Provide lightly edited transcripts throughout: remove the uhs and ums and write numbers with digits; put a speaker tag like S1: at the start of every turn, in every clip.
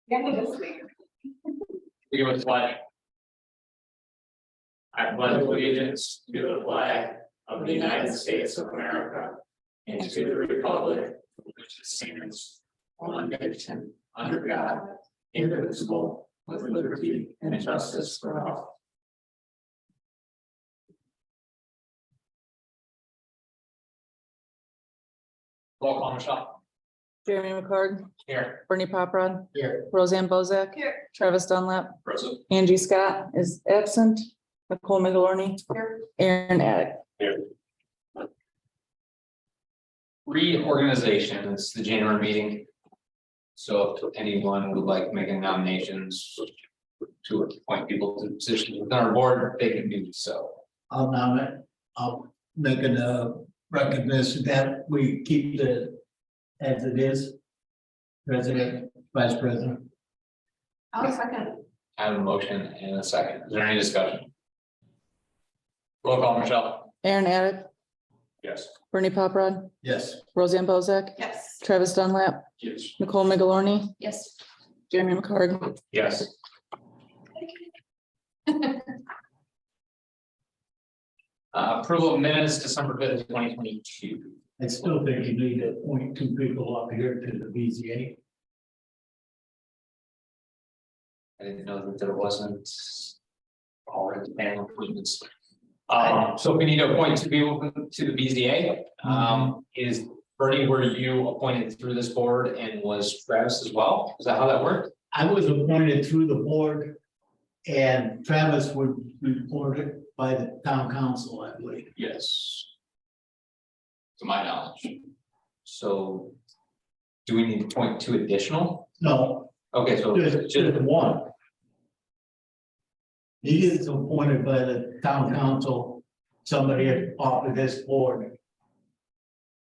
S1: Begin with the flag. I pledge allegiance to the flag of the United States of America and to the republic which stands one nation under God, indivisible, with liberty and justice for all. Roll call, Michelle.
S2: Jeremy McCord,
S1: Here.
S2: Bernie Poprod,
S1: Here.
S2: Roseanne Bozak,
S3: Here.
S2: Travis Dunlap,
S1: Present.
S2: Angie Scott is absent, Nicole Migalorni,
S3: Here.
S2: Aaron Attic.
S1: Reorganization, it's the January meeting. So if anyone would like making nominations to appoint people to positions within our board, they can do so.
S4: I'll nominate, I'll make a recognition that we keep the as it is. President, vice president.
S3: I'll second.
S1: I have a motion and a second. Is there any discussion? Roll call, Michelle.
S2: Aaron Attic,
S1: Yes.
S2: Bernie Poprod,
S4: Yes.
S2: Roseanne Bozak,
S3: Yes.
S2: Travis Dunlap,
S1: Yes.
S2: Nicole Migalorni,
S3: Yes.
S2: Jeremy McCord.
S1: Yes. Approval of minutes, December 5th, 2022.
S4: I still think you need to appoint two people up here to the BZA.
S1: I didn't know that there wasn't already panel appointments. So we need to appoint two people to the BZA. Is Bernie, were you appointed through this board and was Travis as well? Is that how that worked?
S4: I was appointed through the board. And Travis would be appointed by the town council, I believe.
S1: Yes. To my knowledge. So. Do we need to appoint two additional?
S4: No,
S1: Okay, so
S4: just one. He is appointed by the town council, somebody off of this board,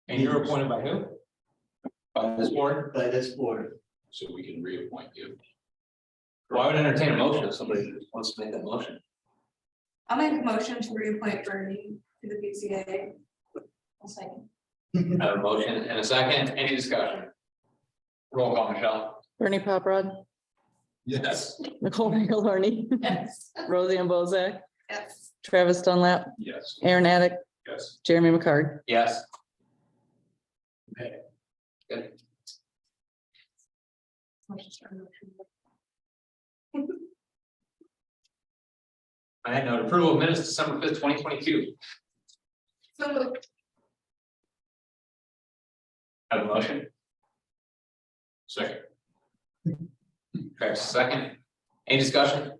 S1: and you're appointed by who? By this board?
S4: by this board.
S1: So we can reappoint you. Well, I would entertain a motion if somebody wants to make that motion.
S3: I'll make a motion to reappoint Bernie to the BCA. I'll second.
S1: I have a motion and a second. Any discussion? Roll call, Michelle.
S2: Bernie Poprod,
S1: Yes.
S2: Nicole Migalorni,
S3: Yes.
S2: Roseanne Bozak,
S3: Yes.
S2: Travis Dunlap,
S1: Yes.
S2: Aaron Attic,
S1: Yes.
S2: Jeremy McCord.
S1: Yes.
S4: Okay.
S1: Good. I had no approval of minutes December 5th, 2022.
S3: So moved.
S1: Have a motion? Second. Okay, second. Any discussion?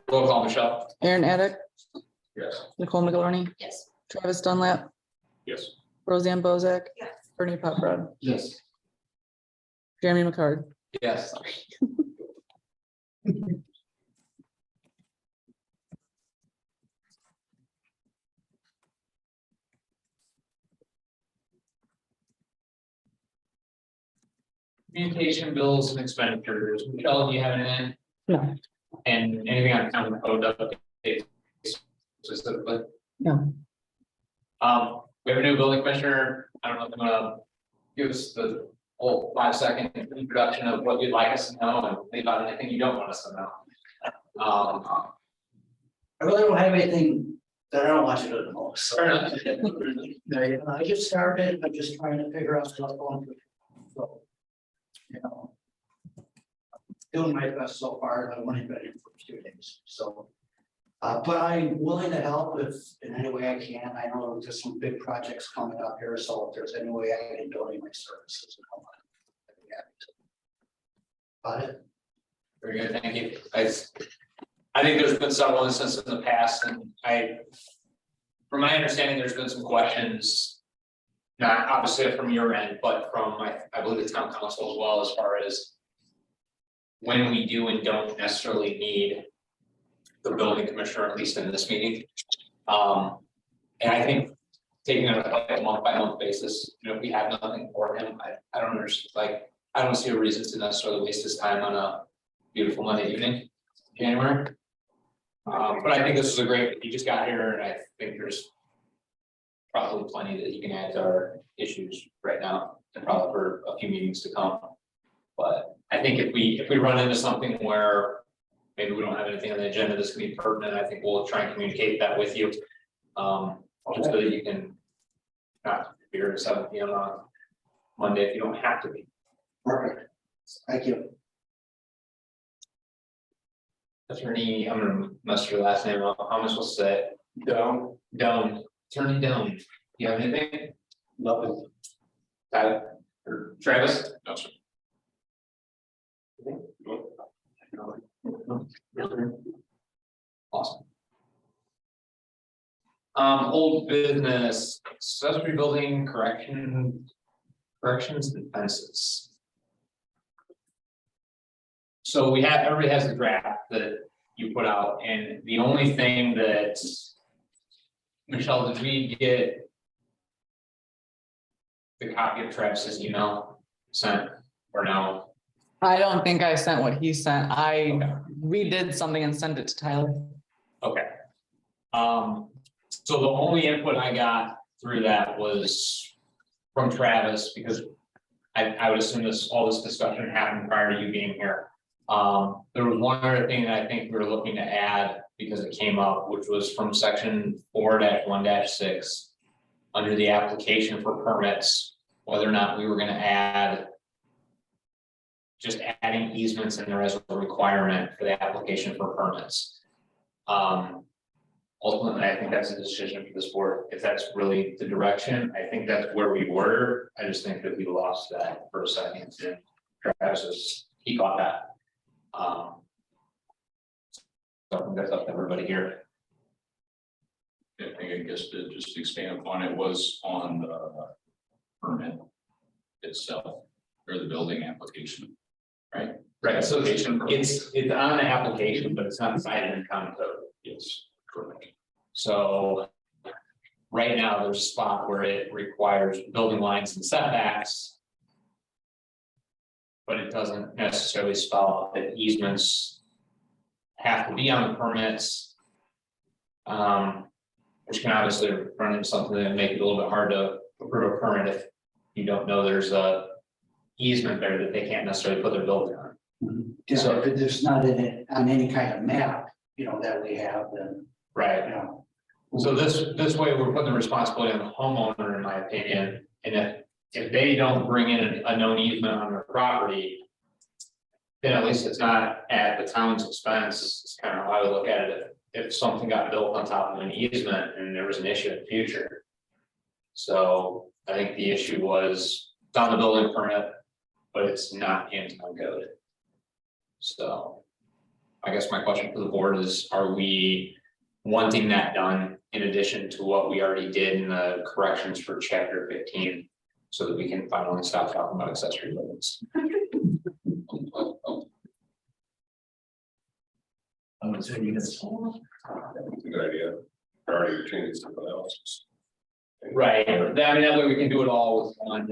S1: Roll call, Michelle.
S2: Aaron Attic,
S1: Yes.
S2: Nicole Migalorni,
S3: Yes.
S2: Travis Dunlap,
S1: Yes.
S2: Roseanne Bozak,
S3: Yes.
S2: Bernie Poprod,
S4: Yes.
S2: Jeremy McCord.
S1: Yes. Communication bills and expenditures. Michelle, do you have anything?
S2: No.
S1: And anything on county code updates specifically?
S2: No.
S1: We have a new building commissioner. I don't know if I'm gonna give us the whole 5-second introduction of what you'd like us to know and leave out anything you don't want us to know.
S5: I really don't have anything that I don't want you to know, so.
S1: Fair enough.
S5: I just started, I'm just trying to figure out what's going through. So, you know. Doing my best so far, I've only been in for 2 days, so. But I'm willing to help if in any way I can. I know there's some big projects coming up here, so if there's any way I can donate my services and help. I'd be happy to. Got it?
S1: Very good, thank you. I think there's been several instances in the past, and from my understanding, there's been some questions. Not obviously from your end, but from I believe the town council as well, as far as when we do and don't necessarily need the building commissioner, at least in this meeting. And I think taking it on a month by month basis, you know, if we have nothing for him, I don't understand, like, I don't see a reason to necessarily waste his time on a beautiful Monday evening, January. But I think this is a great, he just got here, and I think there's probably plenty that he can add to our issues right now, and probably for a few meetings to come. But I think if we run into something where maybe we don't have anything on the agenda that's gonna be pertinent, I think we'll try and communicate that with you. Just so that you can not be here at 7 p.m. on Monday if you don't have to be.
S5: Perfect. Thank you.
S1: Attorney, I'm gonna mess your last name up. How am I supposed to say it? Doan. Attorney Doan. You have anything?
S5: Nothing.
S1: Tyler or Travis?
S6: No, sir.
S1: Awesome. Old business, accessory building corrections and fences. So everybody has the draft that you put out, and the only thing that. Michelle, did we get? The copy of Travis's email sent or no?
S2: I don't think I sent what he sent. I redid something and sent it to Tyler.
S1: Okay. So the only input I got through that was from Travis, because I would assume all this discussion happened prior to you being here. There was one other thing that I think we were looking to add because it came up, which was from section 4-1-6. Under the application for permits, whether or not we were gonna add. Just adding easements in there as a requirement for the application for permits. Ultimately, I think that's a decision for this board. If that's really the direction, I think that's where we were. I just think that we lost that for a second. And he got that. So I think that's up to everybody here.
S6: I guess to just expand upon it was on the permit itself or the building application, right?
S1: Right, so it's on the application, but it's not cited in common code.
S6: Yes, correct.
S1: So. Right now, there's a spot where it requires building lines and setbacks. But it doesn't necessarily spell out that easements. Have to be on the permits. Which can obviously run into something that make it a little bit hard to approve a permit if you don't know there's a. Easement there that they can't necessarily put their building on.
S5: So if there's not in it on any kind of map, that we have, then,
S1: Right. So this way, we're putting the responsibility on the homeowner, in my opinion, and if they don't bring in a known easement on their property. Then at least it's not at the town's expense, it's kind of how I would look at it, if something got built on top of an easement and there was an issue in the future. So I think the issue was it's on the building permit, but it's not in town code. So I guess my question for the board is, are we wanting that done in addition to what we already did in the corrections for chapter 15? So that we can finally stop talking about accessory buildings.
S4: I would say yes.
S6: Good idea. Already between somebody else's.
S1: Right, I mean, that way we can do it all with one.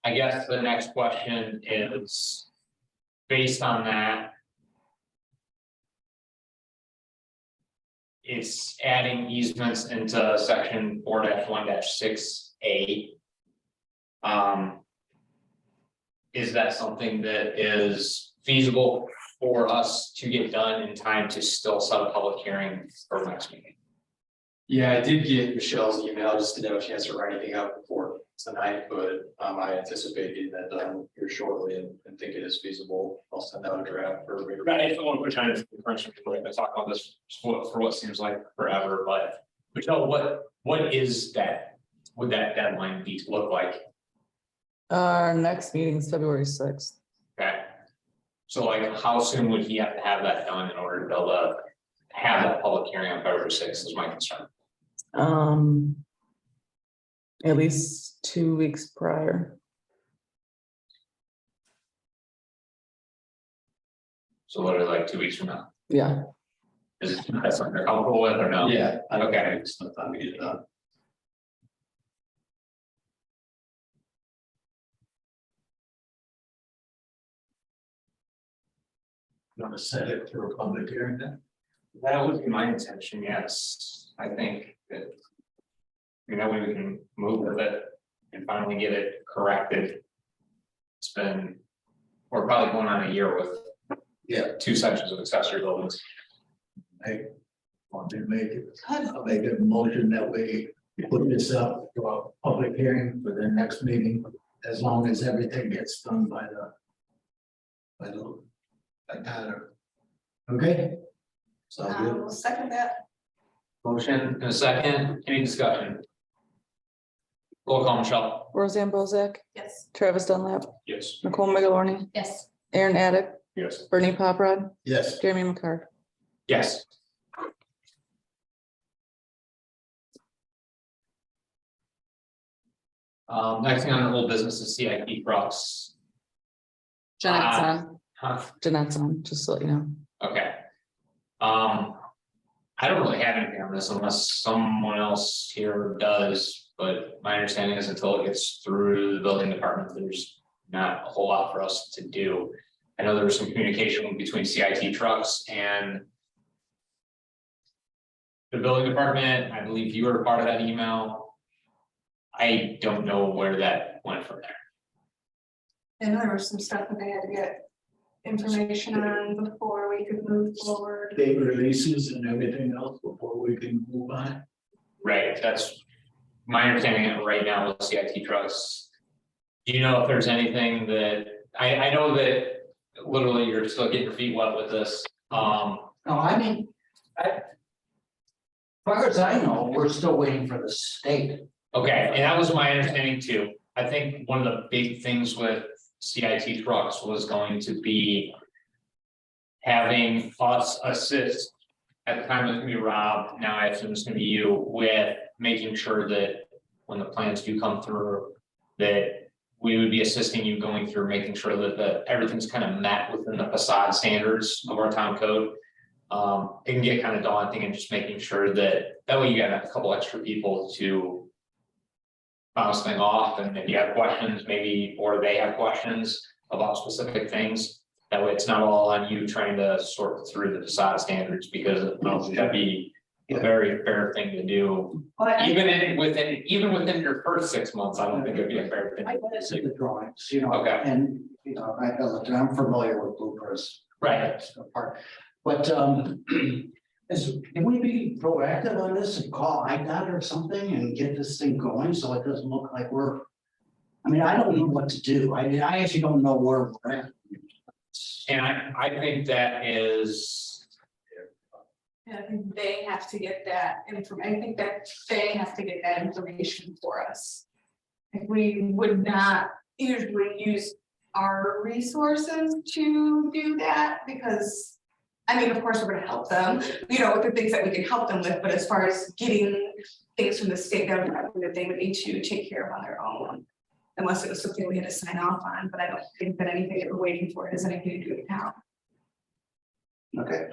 S1: I guess the next question is. Based on that. It's adding easements into section 4-1-6A. Is that something that is feasible for us to get done in time to still set a public hearing for next meeting?
S7: Yeah, I did get Michelle's email, just didn't have a chance to write anything out before tonight, but I anticipate getting that done here shortly and think it is feasible. I'll send out a draft for.
S1: Right, I don't want to push on it, we're going to talk about this for what seems like forever, but Michelle, what is that? Would that deadline be to look like?
S2: Our next meeting is February 6th.
S1: Okay. So like, how soon would he have to have that done in order to be able to have that public hearing on February 6th is my concern.
S2: At least 2 weeks prior.
S1: So literally like 2 weeks from now.
S2: Yeah,
S1: Is that something you're comfortable with or no?
S7: Yeah.
S1: Okay.
S7: It's not time to get it done.
S4: Want to set it for a public hearing then?
S1: That would be my intention, yes. I think that. That way we can move with it and finally get it corrected. It's been we're probably going on a year with.
S4: Yeah.
S1: 2 sections of accessory buildings.
S4: I want to make it, I'll make a motion that we put this up to a public hearing for the next meeting, as long as everything gets done by Tyler. Okay? So good.
S3: We'll second that.
S1: Motion and a second, any discussion? Roll call, Michelle.
S2: Roseanne Bozak,
S3: Yes.
S2: Travis Dunlap,
S6: Yes.
S2: Nicole Migalorni,
S3: Yes.
S2: Aaron Addick,
S6: Yes.
S2: Bernie Poprod,
S4: Yes,
S2: Jeremy McCart.
S1: Yes. Next thing on our old business is CIP trucks.
S2: Jeanette's on,
S1: Huh,
S2: Jeanette's on, just so you know.
S1: okay. I don't really have anything on this unless someone else here does, but my understanding is until it gets through the building department, there's not a whole lot for us to do. I know there was some communication between CIT trucks and the building department. I believe you were part of that email. I don't know where that went from there.
S3: And there was some stuff that they had to get information on before we could move forward.
S4: date releases and everything else before we can move on.
S1: Right, that's my understanding of it right now with CIT trucks. Do you know if there's anything that, I know that literally you're still getting your feet wet with this,
S5: No, I mean, as far as I know, we're still waiting for the state.
S1: okay, and that was my understanding too. I think one of the big things with CIT trucks was going to be having us assist, at the time it was gonna be Rob, now I assume it's gonna be you, with making sure that when the plans do come through, that we would be assisting you going through, making sure that everything's kind of met within the facade standards of our town code. It can get kind of daunting and just making sure that way you got a couple extra people to bounce thing off, and if you have questions, maybe, or they have questions about specific things. That way it's not all on you trying to sort through the facade standards, because I don't think that'd be a very fair thing to do.
S5: But
S1: Even within your first 6 months, I don't think it'd be a fair thing.
S5: I went to the drawings, you know,
S1: Okay.
S5: and, you know, I'm familiar with bloopers.
S1: Right,
S5: Part, but, can we be proactive on this and call IDOT or something and get this thing going, so it doesn't look like we're. I mean, I don't know what to do, I actually don't know where we're at.
S1: and I think that is,
S3: Yeah, I think they have to get that information. I think that they have to get that information for us. Like, we would not usually use our resources to do that because. I mean, of course, we're gonna help them, you know, with the things that we can help them with, but as far as getting things from the state government, that they would need to take care of on their own. Unless it was something we had to sign off on, but I don't think that anything that we're waiting for has anything to do with now.
S5: Okay,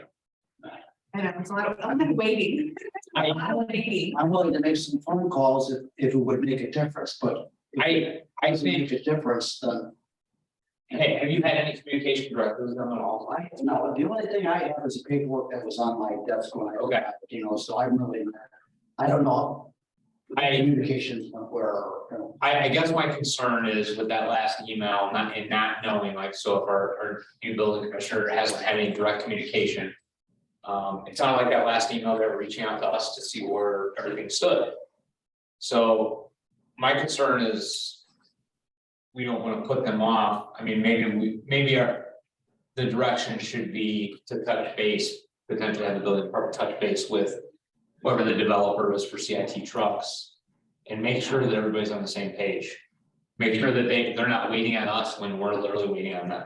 S3: I know, it's a lot of waiting. A lot of waiting.
S5: I'm willing to make some phone calls if it would make a difference, but. if
S1: I
S5: it doesn't
S1: think,
S5: make a difference, then.
S1: hey, have you had any communication directly with them at all?
S5: I, no, the only thing I have is paperwork that was on my desk when I.
S1: Okay.
S5: You know, so I'm really, I don't know. Communications went where, you know.
S1: I guess my concern is with that last email, not knowing, like, so if our new building commissioner hasn't had any direct communication. It sounded like that last email, they were reaching out to us to see where everything stood. So my concern is. We don't want to put them off. I mean, maybe the direction should be to touch base, potentially have the building department touch base with whoever the developer is for CIT trucks. And make sure that everybody's on the same page. Make sure that they're not waiting on us when we're literally waiting on them.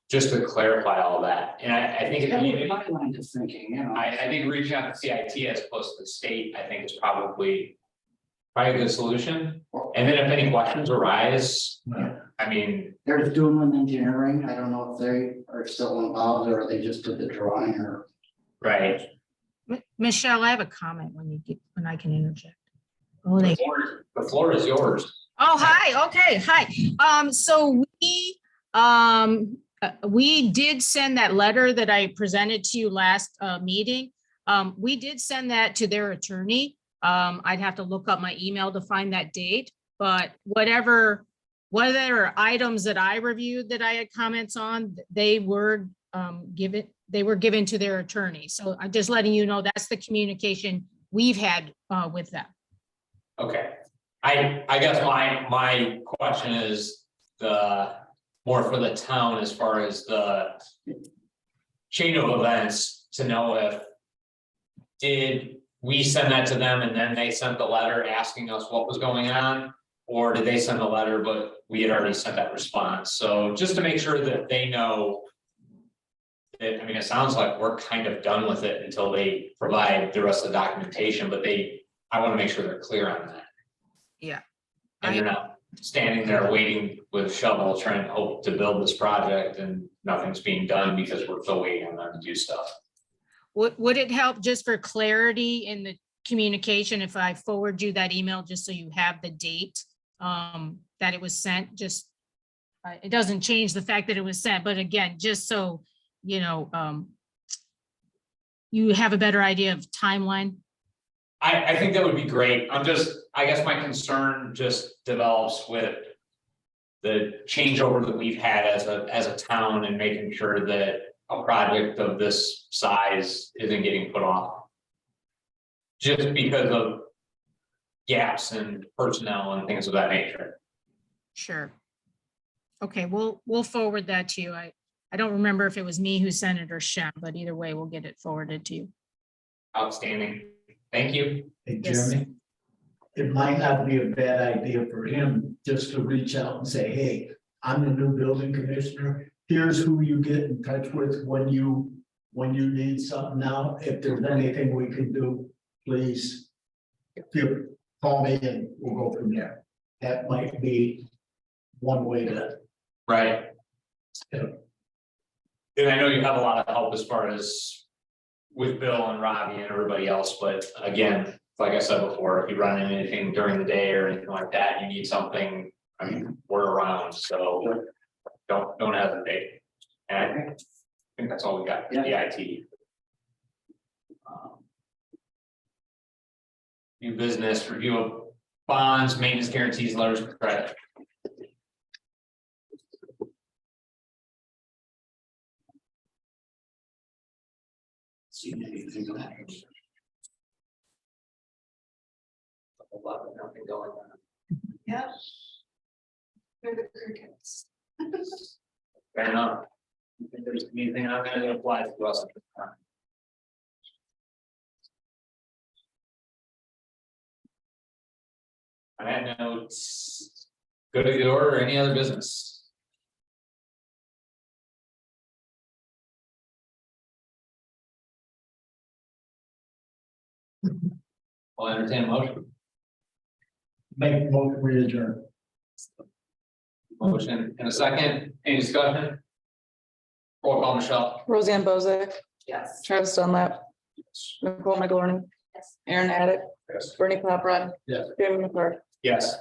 S1: Just to clarify all that, and I think.
S5: Yeah, my line of thinking, you know.
S1: I think reaching out to CIT as opposed to the state, I think is probably a good solution. And then if any questions arise, I mean,
S5: There's Doomland Engineering, I don't know if they are still involved or they just did the drawing or.
S1: right.
S8: Michelle, I have a comment when I can interject. Oh,
S1: The floor is yours.
S8: hi, okay, hi. So we did send that letter that I presented to you last meeting. We did send that to their attorney. I'd have to look up my email to find that date, but whatever whether items that I reviewed that I had comments on, they were given to their attorney. So I'm just letting you know, that's the communication we've had with them.
S1: Okay, I guess my question is more for the town as far as the chain of events to know if did we send that to them and then they sent the letter asking us what was going on? Or did they send the letter, but we had already sent that response? So just to make sure that they know. That, I mean, it sounds like we're kind of done with it until they provide the rest of the documentation, but I want to make sure they're clear on that.
S8: Yeah.
S1: And you're not standing there waiting with shovel trying to hope to build this project and nothing's being done because we're still waiting on them to do stuff.
S8: Would it help just for clarity in the communication if I forward you that email, just so you have the date that it was sent? Just, it doesn't change the fact that it was sent, but again, just so, you know, you have a better idea of timeline.
S1: I think that would be great. I guess my concern just develops with the changeover that we've had as a town and making sure that a project of this size isn't getting put off. Just because of gaps in personnel and things of that nature.
S8: Sure. Okay, we'll forward that to you. I don't remember if it was me who sent it or Shem, but either way, we'll get it forwarded to you.
S1: Outstanding. Thank you.
S4: Hey,
S8: Yes.
S4: Jeremy, it might not be a bad idea for him just to reach out and say, hey, I'm the new building commissioner. Here's who you get in touch with when you need something now. If there's anything we can do, please call me and we'll go from there. That might be one way to.
S1: Right.
S4: Yeah.
S1: And I know you have a lot of help as far as with Bill and Robbie and everybody else, but again, like I said before, if you run into anything during the day or anything like that, you need something, I mean, we're around, so don't hesitate. And I think that's all we got, the IT. New business, review of bonds, maintenance guarantees, letters of credit. See anything of that? A lot of nothing going on.
S3: Yeah. They're the crickets.
S1: Fair enough. You think there's anything I'm gonna apply to us at this time? I had notes. Go to the order, any other business? I'll entertain a motion.
S4: Make motion we adjourn.
S1: Motion in a second, any discussion? Roll call, Michelle.
S2: Roseanne Bozick,
S3: Yes.
S2: Travis Dunlap, Nicole McGorney, Aaron Addick,
S6: Yes.
S2: Bernie Clapperod.
S4: Yes.
S2: Jamie McCart.
S1: Yes.